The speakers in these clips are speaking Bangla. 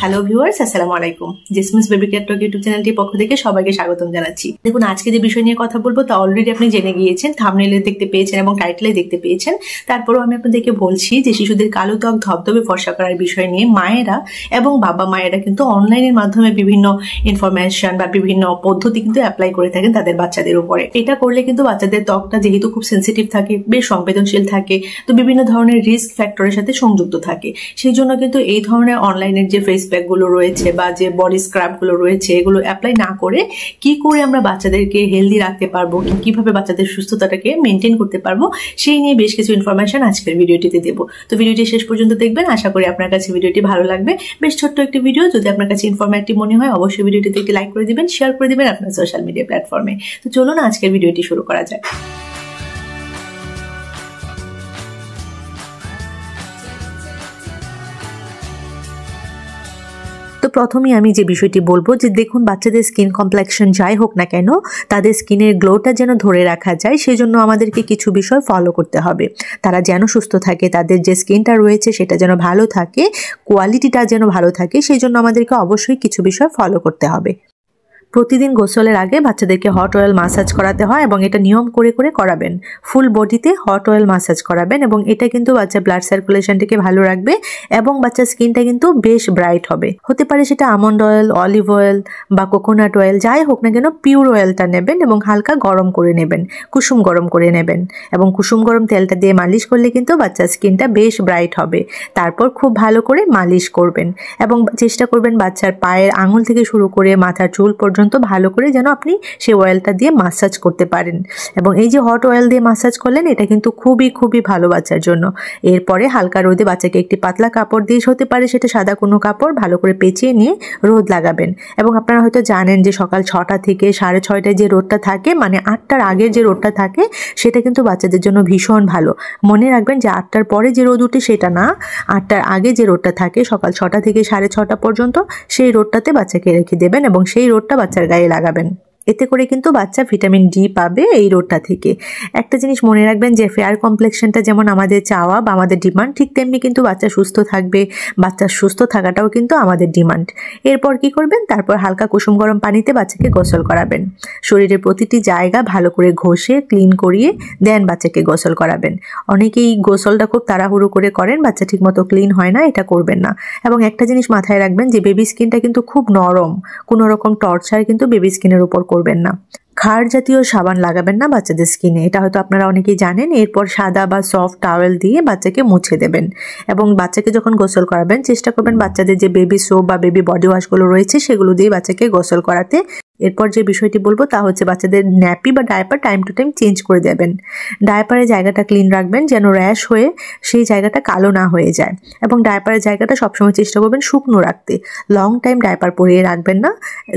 হ্যালো ভিউয়ার্স, আসসালামু আলাইকুম। জেসমিনস বেবি কেয়ার টক ইউটিউব চ্যানেলটির পক্ষ থেকে সবাইকে স্বাগতম জানাচ্ছি। দেখুন, আজকে যে বিষয় নিয়ে কথা বলবো তা অলরেডি আপনি জেনে গিয়েছেন, থাম্বনেইলে দেখতে পেয়েছেন এবং টাইটেলে দেখতে পেয়েছেন। তারপরেও আমি আপনাদেরকে বলছি যে শিশুদের কালো ত্বক ধবধবে ফর্সা করার বিষয় নিয়ে মায়েরা এবং বাবা মায়েরা কিন্তু অনলাইনের মাধ্যমে বিভিন্ন ইনফরমেশন বা বিভিন্ন পদ্ধতি কিন্তু অ্যাপ্লাই করে থাকেন তাদের বাচ্চাদের উপরে। এটা করলে কিন্তু বাচ্চাদের ত্বকটা যেহেতু খুব সেন্সিটিভ থাকে, বেশ সংবেদনশীল থাকে, তো বিভিন্ন ধরনের রিস্ক ফ্যাক্টরের সাথে সংযুক্ত থাকে। সেই জন্য কিন্তু এই ধরনের অনলাইনের যে ফেস প্যাক গুলো রয়েছে বা যে বডি স্ক্রাব গুলো রয়েছে এগুলো অ্যাপ্লাই না করে কি করে আমরা বাচ্চাদেরকে হেলদি রাখতে পারবো, কিভাবে বাচ্চাদের সুস্থতাটাকে মেনটেন করতে পারবো, সেই নিয়ে বেশ কিছু ইনফরমেশন আজকের ভিডিওটিতে দেবো। তো ভিডিওটি শেষ পর্যন্ত দেখবেন, আশা করি আপনার কাছে ভিডিওটি ভালো লাগবে। বেশ ছোট্ট একটি ভিডিও, যদি আপনার কাছে ইনফরমেটিভ মনে হয় অবশ্যই ভিডিওটিতে একটি লাইক করে দিবেন, শেয়ার করে দিবেন আপনার সোশ্যাল মিডিয়া প্ল্যাটফর্মে। তো চলুন আজকের ভিডিওটি শুরু করা যাক। তো প্রথমেই আমি যে বিষয়টি বলবো যে দেখুন, বাচ্চাদের স্কিন কমপ্লেক্সন যাই হোক না কেন, তাদের স্কিনের গ্লোটা যেন ধরে রাখা যায় সেজন্য আমাদেরকে কিছু বিষয় ফলো করতে হবে। তারা যেন সুস্থ থাকে, তাদের যে স্কিনটা রয়েছে সেটা যেন ভালো থাকে, কোয়ালিটিটা যেন ভালো থাকে, সেই জন্য আমাদেরকে অবশ্যই কিছু বিষয় ফলো করতে হবে। প্রতিদিন গোসলের আগে বাচ্চাদেরকে হট অয়েল মাসাজ করাতে হয় এবং এটা নিয়ম করে করে করাবেন। ফুল বডিতে হট অয়েল মাসাজ করাবেন এবং এটা কিন্তু বাচ্চার ব্লাড সার্কুলেশনটাকে ভালো রাখবে এবং বাচ্চার স্কিনটা কিন্তু বেশ ব্রাইট হবে। হতে পারে সেটা আমন্ড অয়েল, অলিভ অয়েল বা কোকোনাট অয়েল, যাই হোক না কেন পিওর অয়েলটা নেবেন এবং হালকা গরম করে নেবেন, কুসুম গরম করে নেবেন এবং কুসুম গরম তেলটা দিয়ে মালিশ করলে কিন্তু বাচ্চার স্কিনটা বেশ ব্রাইট হবে। তারপর খুব ভালো করে মালিশ করবেন এবং চেষ্টা করবেন বাচ্চার পায়ের আঙুল থেকে শুরু করে মাথার চুল পর্যন্ত ভালো করে যেন আপনি সেই অয়েলটা দিয়ে মাসাজ করতে পারেন। এবং এই যে হট অয়েল দিয়ে মাসাজ করলেন, এটা কিন্তু খুবই ভালো বাচ্চার জন্য। এরপরে হালকা রোদে বাচ্চাকে একটি পাতলা কাপড় দিয়ে, হতে পারে সেটা সাদা কোনো কাপড়, ভালো করে পেঁচিয়ে নিয়ে রোদ লাগাবেন। এবং আপনারা হয়তো জানেন যে সকাল 6টা থেকে 6:30টায় যে রোদটা থাকে, মানে 8টার আগের যে রোদটা থাকে, সেটা কিন্তু বাচ্চাদের জন্য ভীষণ ভালো। মনে রাখবেন যে 8টার পরে যে রোদ উঠে সেটা না, 8টার আগে যে রোদটা থাকে সকাল 6টা থেকে 6:30 পর্যন্ত, সেই রোদটাতে বাচ্চাকে রেখে দেবেন এবং সেই রোদটা বাচ্চার গায়ে লাগাবেন। এতে করে কিন্তু বাচ্চা ভিটামিন ডি পাবে এই রোদটা থেকে। একটা জিনিস মনে রাখবেন যে ফেয়ার কমপ্লেক্সনটা যেমন আমাদের চাওয়া বা আমাদের ডিমান্ড, ঠিক তেমনি কিন্তু বাচ্চা সুস্থ থাকবে, বাচ্চার সুস্থ থাকাটাও কিন্তু আমাদের ডিমান্ড। এরপর কি করবেন, তারপর হালকা কুসুম গরম পানিতে বাচ্চাকে গোসল করাবেন। শরীরের প্রতিটি জায়গা ভালো করে ঘষে ক্লিন করিয়ে দেন বাচ্চাকে গোসল করাবেন। অনেকেই গোসলটা খুব তাড়াহুড়ো করে করেন, বাচ্চা ঠিকমতো ক্লিন হয় না, এটা করবেন না। এবং একটা জিনিস মাথায় রাখবেন যে বেবি স্কিনটা কিন্তু খুব নরম, কোনো রকম টর্চার কিন্তু বেবি স্কিনের উপর করবেন না। খার জাতীয় সাবান লাগাবেন না বাচ্চাদের স্কিনে, এটা হয়তো আপনারা অনেকেই জানেন। এরপর সাদা বা সফট টাওয়েল দিয়ে বাচ্চাকে মুছে দেবেন এবং বাচ্চাকে যখন গোসল করাবেন চেষ্টা করবেন বাচ্চাদের যে বেবি সোপ বা বেবি বডি ওয়াশগুলো রয়েছে সেগুলো দিয়ে বাচ্চাকে গোসল করাতে। এরপর যে বিষয়টি বলবো তা হচ্ছে বাচ্চাদের ন্যাপি বা diaper time to time change করে দেবেন। ডায়াপারের জায়গাটা ক্লিন রাখবেন যেন র্যাশ হয়ে সেই জায়গাটা কালো না হয়ে যায় এবং ডায়াপারের জায়গাটা সবসময় চেষ্টা করবেন শুকনো রাখতে। লং টাইম ডায়াপার পরিয়ে রাখবেন না।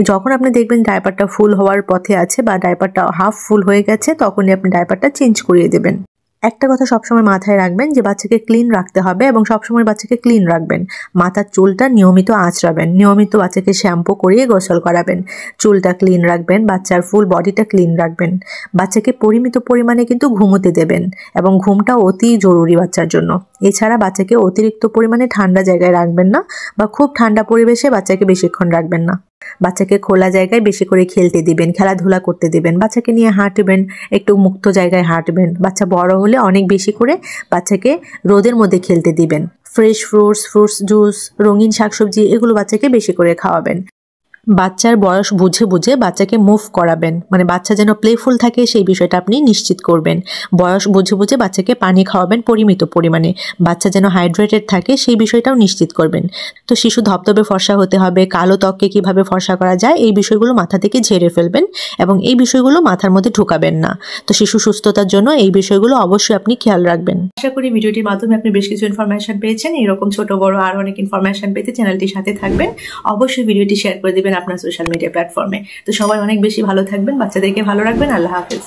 যখন আপনি দেখবেন ডায়াপারটা ফুল হওয়ার পথে আছে বা ডায়াপারটা হাফ ফুল হয়ে গেছে, তখনই আপনি ডায়াপারটা চেঞ্জ করিয়ে দেবেন। একটা কথা সবসময় মাথায় রাখবেন যে বাচ্চাকে ক্লিন রাখতে হবে এবং সবসময় বাচ্চাকে ক্লিন রাখবেন। মাথার চুলটা নিয়মিত আঁচড়াবেন, নিয়মিত বাচ্চাকে শ্যাম্পু করিয়ে গোসল করাবেন। চুলটা ক্লিন রাখবেন, বাচ্চার ফুল বডিটা ক্লিন রাখবেন। বাচ্চাকে পরিমিত পরিমাণে কিন্তু ঘুমোতে দেবেন এবং ঘুমটা অতি জরুরি বাচ্চার জন্য। এছাড়া বাচ্চাকে অতিরিক্ত পরিমাণে ঠান্ডা জায়গায় রাখবেন না বা খুব ঠান্ডা পরিবেশে বাচ্চাকে বেশিক্ষণ রাখবেন না। বাচ্চাকে খোলা জায়গায় বেশি করে খেলতে দিবেন, খেলাধুলা করতে দিবেন, বাচ্চাকে নিয়ে হাঁটবেন, একটু মুক্ত জায়গায় হাঁটবেন। বাচ্চা বড় হলে অনেক বেশি করে বাচ্চাকে রোদের মধ্যে খেলতে দিবেন। ফ্রেশ ফ্রুটস জুস, রঙিন শাকসবজি এগুলো বাচ্চাকে বেশি করে খাওয়াবেন। বাচ্চার বয়স বুঝে বুঝে বাচ্চাকে মুভ করাবেন, মানে বাচ্চা যেন প্লেফুল থাকে সেই বিষয়টা আপনি নিশ্চিত করবেন। বয়স বুঝে বুঝে বাচ্চাকে পানি খাওয়াবেন পরিমিত পরিমাণে, বাচ্চা যেন হাইড্রেটেড থাকে সেই বিষয়টাও নিশ্চিত করবেন। তো শিশু ধবধবে ফর্সা হতে হবে, কালো ত্বককে কিভাবে ফর্সা করা যায় এই বিষয়গুলো মাথা থেকে ঝেড়ে ফেলবেন এবং এই বিষয়গুলো মাথার মধ্যে ঢুকাবেন না। তো শিশু সুস্থতার জন্য এই বিষয়গুলো অবশ্যই আপনি খেয়াল রাখবেন। আশা করি ভিডিওটির মাধ্যমে আপনি বেশ কিছু ইনফরমেশন পেয়েছেন। এরকম ছোট বড় আর অনেক ইনফরমেশন পেতে চ্যানেলটির সাথে থাকবেন। অবশ্যই ভিডিওটি শেয়ার করে দিবেন আপনার সোশ্যাল মিডিয়া প্ল্যাটফর্মে। তো সবাই অনেক বেশি ভালো থাকবেন, বাচ্চাদেরকে ভালো রাখবেন। আল্লাহ হাফেজ।